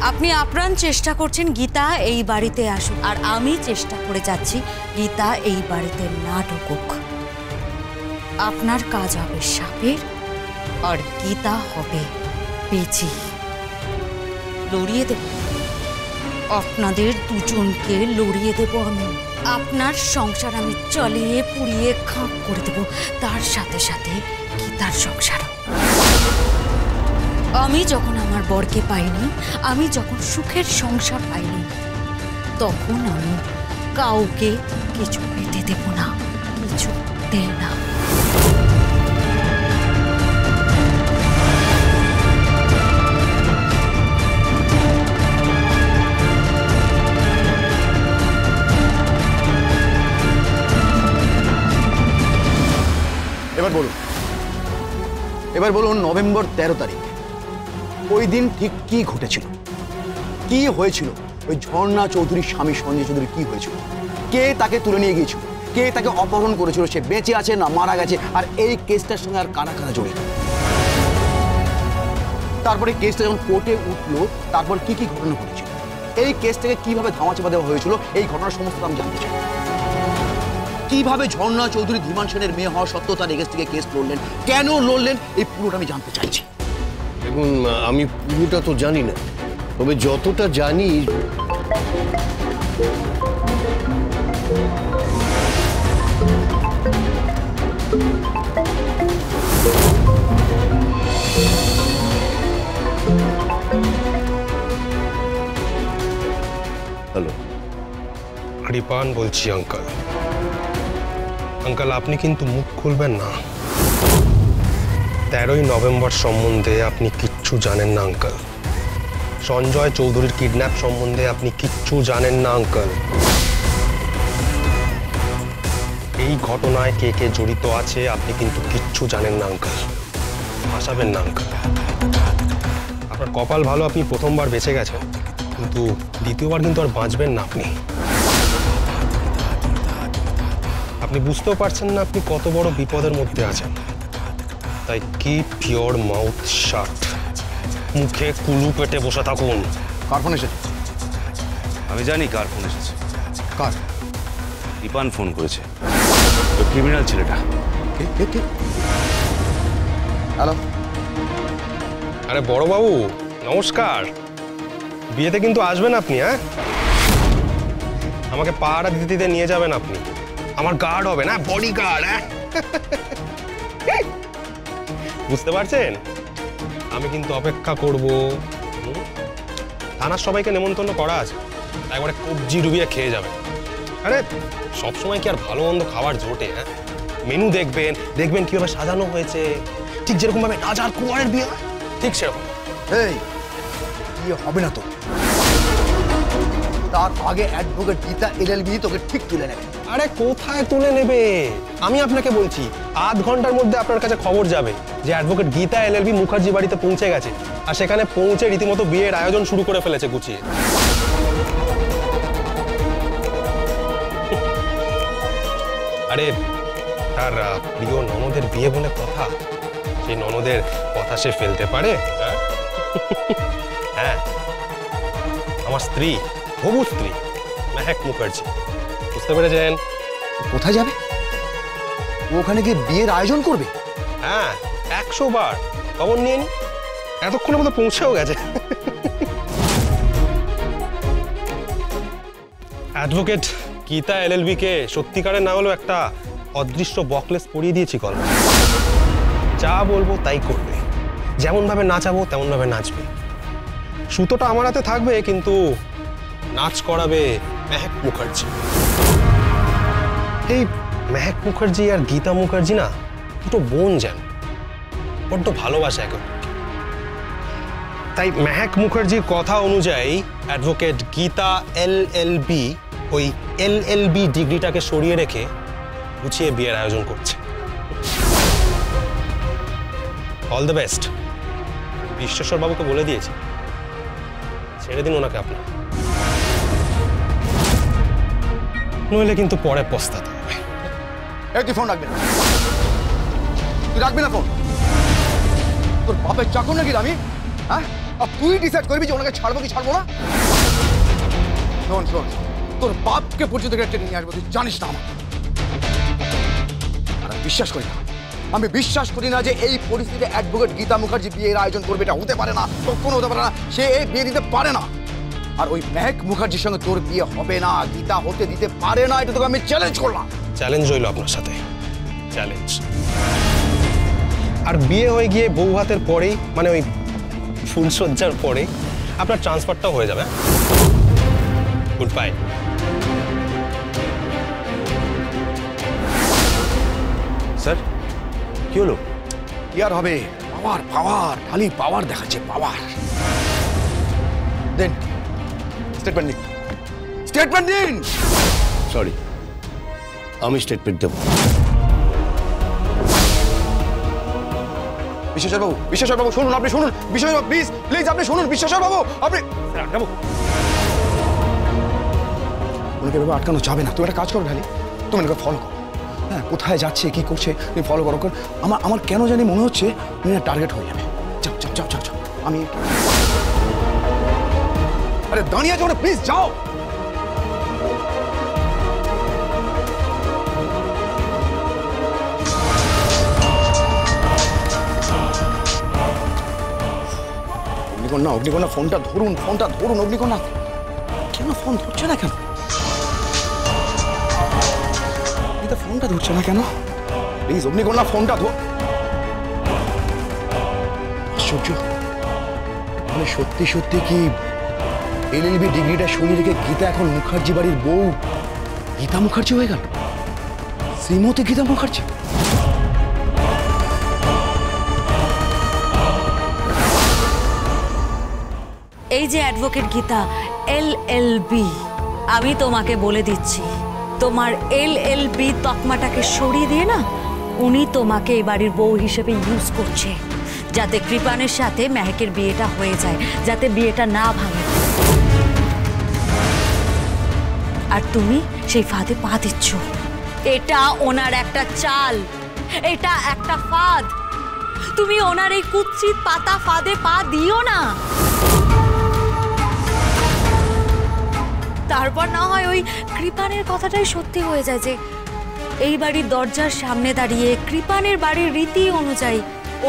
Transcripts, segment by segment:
আপনি আপ্রাণ চেষ্টা করছেন গীতা এই বাড়িতে আসুক, আর আমি চেষ্টা করে যাচ্ছি গীতা এই বাড়িতে না ঢুকুক। আপনার কাজ হবে সাপের, আর গীতা হবে পেঁচি। লড়িয়ে দেব, আপনাদের দুজনকে লড়িয়ে দেব আমি। আপনার সংসার আমি চালিয়ে পুড়িয়ে খাঁপ করে দেব, তার সাথে সাথে গীতার সংসারও। আমি যখন আমার বরকে পাইনি, আমি যখন সুখের সংসার পাইনি, তখন আমি কাউকে কিছু পেতে দেব না, কিছু দেই না। এবার বলুন নভেম্বর 13 তারিখ ওই দিন ঠিক কি ঘটেছিল, কি হয়েছিল? ওই ঝর্ণা চৌধুরীর স্বামী সঞ্জয় চৌধুরী কি হয়েছিল? কে তাকে তুলে নিয়ে গিয়েছিল? কে তাকে অপহরণ করেছিল? সে বেঁচে আছে না মারা গেছে? আর এই কেসটার সঙ্গে আর কারা কারা জড়িত? তারপরে কেসটা যখন কোর্টে উঠলো, তারপর কি কি ঘটনা ঘটেছিল? এই কেসটাকে কিভাবে ধামাচাপা দেওয়া হয়েছিল, এই ঘটনার সমস্ত আমি জানতে চাই। কিভাবে ঝর্ণা চৌধুরী ধীমান সেনের মেয়ে হওয়া সত্ত্বেও তার এগেন্স্ট থেকে কেস লড়লেন, কেন লড়লেন, এই পুরোটা আমি জানতে চাইছি। দেখুন, আমি পুরোটা তো জানি না, তবে যতটা জানি হ্যালো, কৃপান বলছি আঙ্কেল। আঙ্কেল, আপনি কিন্তু মুখ খুলবেন না। 13ই নভেম্বর সম্বন্ধে আপনি কিচ্ছু জানেন না আঙ্কেল। সঞ্জয় চৌধুরীর কিডন্যাপ সম্বন্ধে আপনি কিচ্ছু জানেন না আঙ্কেল। এই ঘটনায় কে কে জড়িত আছে আপনি কিন্তু কিচ্ছু জানেন না আঙ্কেল। হাসাবেন না আঙ্কেল। আপনার কপাল ভালো, আপনি প্রথমবার বেঁচে গেছেন, কিন্তু দ্বিতীয়বার কিন্তু আর বাঁচবেন না আপনি। আপনি বুঝতেও পারছেন না আপনি কত বড় বিপদের মধ্যে আছেন। তাই কিপ ইওর মাউথ শাট। মুখে কুলু পেটে বসে থাকুন। কার ফোন এসেছে? আমি জানি কার ফোন এসেছে। কার? দীপান ফোন করেছে, ওই ক্রিমিনাল ছেলেটা। হ্যালো। আরে বড়বাবু নমস্কার। বিয়েতে কিন্তু আসবেন আপনি, হ্যাঁ? আমাকে পাহারা দিতে দিতে নিয়ে যাবেন আপনি। আমার গার্ড হবে না, বডি গার্ড। বুঝতে পারছেন? আমি কিন্তু অপেক্ষা করব। থানার সবাইকে নেমন্তন্ন করা আছে, একবারে কবজি ডুবিয়ে খেয়ে যাবেন। আরে সবসময় কি আর ভালো মন্দ খাবার জোটে? হ্যাঁ, মেনু দেখবেন, দেখবেন কিভাবে সাজানো হয়েছে, ঠিক যেরকম ভাবে রাজার কুমারের বিয়ে হয়, ঠিক সেরকম। এই বিয়ে হবে না তো, তার আগে অ্যাডভোকেট গীতা এলএলবি তোকে ঠিক তুলে নেবে। আরে কোথায় তুলে নেবে? আমি আপনাকে বলছি, আধ ঘন্টার মধ্যে আপনার কাছে খবর যাবে যে অ্যাডভোকেট গীতা এলএলবি মুখার্জি বাড়িতে পৌঁছে গেছে, আর সেখানে পৌঁছে রীতিমতো বিয়ের আয়োজন শুরু করে ফেলেছে গুছিয়ে। আরে তার প্রিয় ননদের বিয়ে বলে কথা, সেই ননদের কথা সে ফেলতে পারে? হ্যাঁ, আমার স্ত্রী, হবু স্ত্রী মেহেক মুখার্জি। বুঝতে পেরেছেন? কোথায় যাবে? ওখানে গিয়ে বিয়ের আয়োজন করবে? হ্যাঁ, 100 বার খবর নিয়ে নি, এতক্ষণের মধ্যে পৌঁছেও গেছে। অ্যাডভোকেট গীতা এলএলবি কে সত্যিকারের না হলেও একটা অদৃশ্য বকলেস পরিয়ে দিয়েছি কল। যা বলবো তাই করবে, যেমন ভাবে নাচাবো তেমন ভাবে নাচবে। সুতোটা আমার হাতে থাকবে, কিন্তু নাচ করাবে মেহেক মুখার্জি। এই মেহেক মুখার্জি আর গীতা মুখার্জি না দুটো বোন যেন, বড্ড ভালোবাসে একে। তাই মেহেক মুখার্জির কথা অনুযায়ী অ্যাডভোকেট গীতা এলএলবি ওই এলএলবি ডিগ্রিটাকে সরিয়ে রেখে গুছিয়ে বিয়ের আয়োজন করছে। All the best. বিশ্বেশ্বর বাবুকে বলে দিয়েছি, ছেড়ে দিন ওনাকে আপনার, নইলে কিন্তু পরে পস্তাতে হবে। তুই ফোন রাখবি না, তুই রাখবি না ফোন। তোর বাপের চাকর নাকি আমি? হ্যাঁ, আর তুই ডিসাইড করবি যে ওনাকে ছাড়বো কি ছাড়বো না। শোন শোন, তোর বাপকে পর্যন্ত গ্রেপ্তার নিয়ে আসবো, তুই জানিস না আমার। আর আমি বিশ্বাস করি না, আমি বিশ্বাস করি না যে এই পরিস্থিতিতে অ্যাডভোকেট গীতা মুখার্জি বিয়ের আয়োজন করবে। এটা হতে পারে না, কখনো হতে পারে না। সে এই বিয়ে দিতে পারে না। আর ওই মেহেক মুখার্জির সঙ্গে তোর বিয়ে হবে না, গীতা হতে দিতে পারে না। এটা তোকে আমি চ্যালেঞ্জ করলাম। চ্যালেঞ্জ রইল আপনার সাথে, চ্যালেঞ্জ। আর বিয়ে হয়ে গিয়ে বউ ভাতের পরেই, মানে ওই ফুলসজ্জার পরেই আপনার ট্রান্সফারটাও হয়ে যাবে। Good bye. স্যার কি হলো? কি আর হবে, পাওয়ার পাওয়ার, খালি পাওয়ার দেখাচ্ছে, পাওয়ার। দেন স্টেটমেন্ট দিন, স্টেটমেন্ট দিন। সরি, আমি স্টেটমেন্ট দেবো। বিশ্বেশ্বর বাবু, বিশ্বেশ্বর বাবু শুনুন, আপনি শুনুন। বিশ্বেশ্বর বাবু প্লিজ প্লিজ আপনি শুনুন। বিশ্বেশ্বর বাবু আপনি ওনাকে ভেবে আটকানো যাবে না। তুমি একটা কাজ করো ঢালি, তুমি ওনাকে ফলো করো। হ্যাঁ, কোথায় যাচ্ছে কি করছে তুমি ফলো করো। আমার আমার কেন জানি মনে হচ্ছে তুমি টার্গেট হয়ে যাবে। যাও যাও যাও যাও যাও। আমি আরে দাঁড়িয়ে আছো না, প্লিজ যাও। অগ্নিকন্যা, অগ্নিকন্যা ফোনটা ধরুন, ফোনটা ধরুন। অগ্নিকন্যা কেন ফোন ধরছে না কেন? ফোনটা ধরছে না কেন? প্লিজ অগ্নিকন্যা ফোনটা ধর। আশ্চর্য, মানে সত্যি সত্যি কি এলএলবি ডিগ্রিটা সরিয়ে রেখে গীতা এখন মুখার্জি বাড়ির বউ গীতা মুখার্জি হয়ে গেল? শ্রীমতী গীতা মুখার্জি। এই যে অ্যাডভোকেট গীতা এলএলবি, আমি তোমাকে বলে দিচ্ছি, তোমার এলএলবি তকমাটাকে সরিয়ে দিয়ে না উনি তোমাকে এই বাড়ির বউ হিসেবে ইউজ করছে, যাতে কৃপানের সাথে মেহেকের বিয়েটা হয়ে যায়, যাতে বিয়েটা না ভাঙে। আর তুমি সেই ফাঁদে পা দিচ্ছ। এটা ওনার একটা চাল, এটা একটা ফাঁদ। তুমি ওনার এই কুৎসিত পাতা ফাঁদে পা দিও না। তারপর না হয় ওই কৃপানের কথাটাই সত্যি হয়ে যায় যে এই বাড়ির দরজার সামনে দাঁড়িয়ে কৃপানের বাড়ির রীতি অনুযায়ী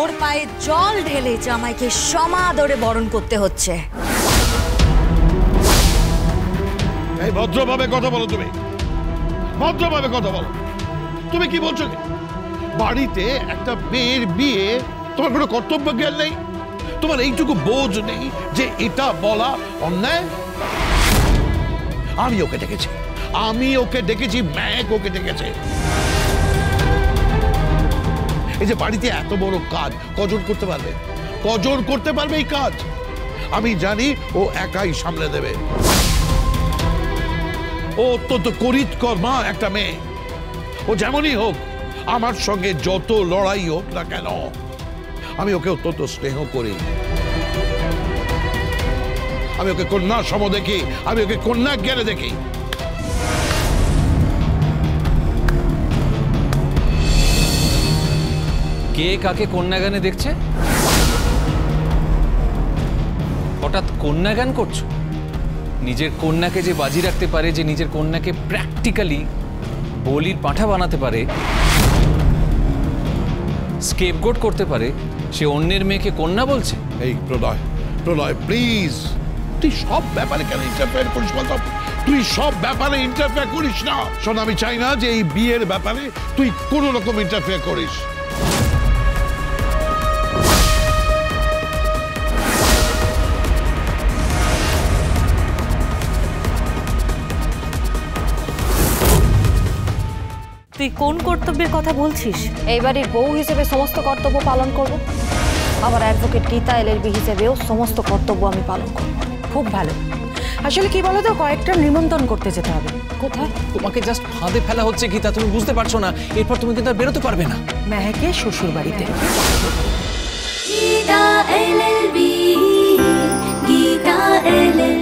ওর পায়ে জল ঢেলে জামাইকে সমাদরে বরণ করতে হচ্ছে। এই ভদ্রভাবে কথা বলো, তুমি ভদ্রভাবে কথা বলো। তুমি কি বলছো? বাড়িতে একটা মেয়ের বিয়ে, তোমার কোনো কর্তব্য জ্ঞান নেই? তোমার এইটুকু বোঝ নেই যে এটা বলা অন্যায়? আমি ওকে ডেকেছি, আমি ওকে ডেকেছি, ম্যাক ওকে ডেকেছে। এই যে বাড়িতে এত বড় কাজ কজন করতে পারবে? কজন করতে পারবে এই কাজ? আমি জানি ও একাই সামলে দেবে। ও অত্যন্ত করিতকর্মা একটা মেয়ে। ও যেমনই হোক, আমার সঙ্গে যত লড়াই হোক না কেন, আমি ওকে অত্যন্ত স্নেহ করি। আমি ওকে কন্যা সম দেখি, আমি ওকে কন্যা জ্ঞানে দেখি। কে কাকে কন্যা জ্ঞানে দেখছে? হঠাৎ কন্যা জ্ঞান করছো? নিজের কন্যাকে যে বাজি রাখতে পারে, যে নিজের কন্যাকে প্র্যাকটিক্যালি বলির পাঁঠা বানাতে পারে, স্কেপগোট করতে পারে, সে অন্যের মেয়েকে কন্যা বলছে? এই প্রলয়, প্রলয় প্লিজ, তুই সব ব্যাপারে কেন ইন্টারফেয়ার করিস বলতো? তুই সব ব্যাপারে ইন্টারফেয়ার করিস না। শোন, আমি চাই না যে এই বিয়ের ব্যাপারে তুই কোনো রকম ইন্টারফেয়ার করিস। তুই কোন কর্তব্যের কথা বলছিস? এই বাড়ির বউ হিসেবে সমস্ত কর্তব্য পালন করব, আবার অ্যাডভোকেট গীতা এলএলবি হিসেবেও সমস্ত কর্তব্য আমি পালন করব। খুব ভালো। আসলে কি বলো তো, কয়েকটা নিমন্ত্রণ করতে যেতে হবে। কোথায়? তোমাকে জাস্ট ফাঁদে ফেলা হচ্ছে গীতা, তুমি বুঝতে পারছো না? এরপর তুমি কিন্তু আর বেরোতে পারবে না। মেহেকের শ্বশুর বাড়িতে। Gita LLB, Gita LLB.